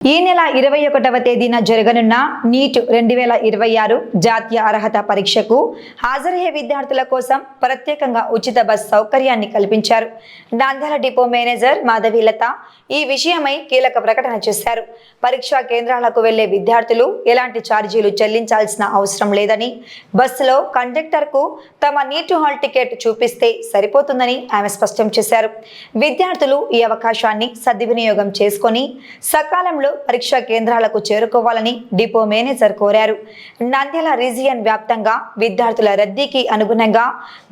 ఈ నెల 21వ తేదీన జరగనున్న నీట్ 2026 జాతీయ అర్హత పరీక్షకు హాజరయ్యే విద్యార్థుల కోసం ప్రత్యేకంగా ఉచిత బస్ సౌకర్యాన్ని కల్పించారు. నంద్యాల డిపో మేనేజర్ మాధవీలత ఈ విషయమై కీలక ప్రకటన చేశారు. పరీక్షా కేంద్రాలకు వెళ్లే విద్యార్థులు ఎలాంటి ఛార్జీలు చెల్లించాల్సిన అవసరం లేదని, బస్సులో కండక్టర్కు తమ నీట్ హాల్ టికెట్ చూపిస్తే సరిపోతుందని ఆమె స్పష్టం చేశారు. విద్యార్థులు ఈ అవకాశాన్ని సద్వినియోగం చేసుకొని సకాలంలో పరీక్షా కేంద్రాలకు చేరుకోవాలని డిపో మేనేజర్ కోరారు. నంద్యాల రీజియన్ వ్యాప్తంగా విద్యార్థుల రద్దీకి అనుగుణంగా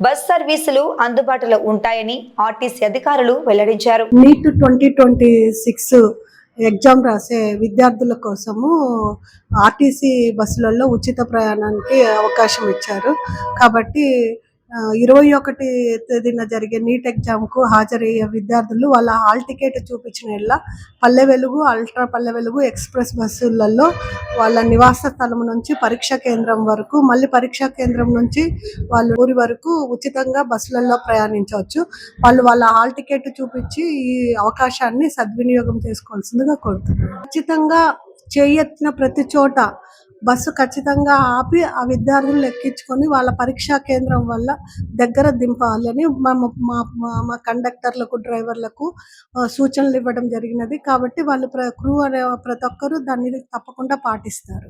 బస్ సర్వీసులు అందుబాటులో ఉంటాయని ఆర్టీసీ అధికారులు వెల్లడించారు. నీట్ 2026 ఎగ్జామ్ రాసే విద్యార్థుల కోసము ఆర్టీసీ బస్సులలో ఉచిత ప్రయాణానికి అవకాశం ఇచ్చారు. కాబట్టి 21 తేదీన జరిగే నీట్ ఎగ్జామ్కు హాజరయ్యే విద్యార్థులు వాళ్ళ హాల్ టికెట్ చూపించిన పల్లె వెలుగు, అల్ట్రా పల్లె వెలుగు ఎక్స్ప్రెస్ బస్సులలో వాళ్ళ నివాస స్థలం నుంచి పరీక్షా కేంద్రం వరకు, మళ్ళీ పరీక్షా కేంద్రం నుంచి వాళ్ళ ఊరి వరకు ఉచితంగా బస్సులలో ప్రయాణించవచ్చు. వాళ్ళు వాళ్ళ హాల్ టికెట్ చూపించి ఈ అవకాశాన్ని సద్వినియోగం చేసుకోవాల్సిందిగా కోరుతున్నారు. ఖచ్చితంగా చేయెత్తిన ప్రతి చోట బస్సు ఖచ్చితంగా ఆపి ఆ విద్యార్థులు ఎక్కించుకొని వాళ్ళ పరీక్షా కేంద్రం వల్ల దగ్గర దింపాలని మా కండక్టర్లకు, డ్రైవర్లకు సూచనలు ఇవ్వడం జరిగినది. కాబట్టి వాళ్ళు క్రూ అనే ప్రతి ఒక్కరూ దాన్ని తప్పకుండా పాటిస్తారు.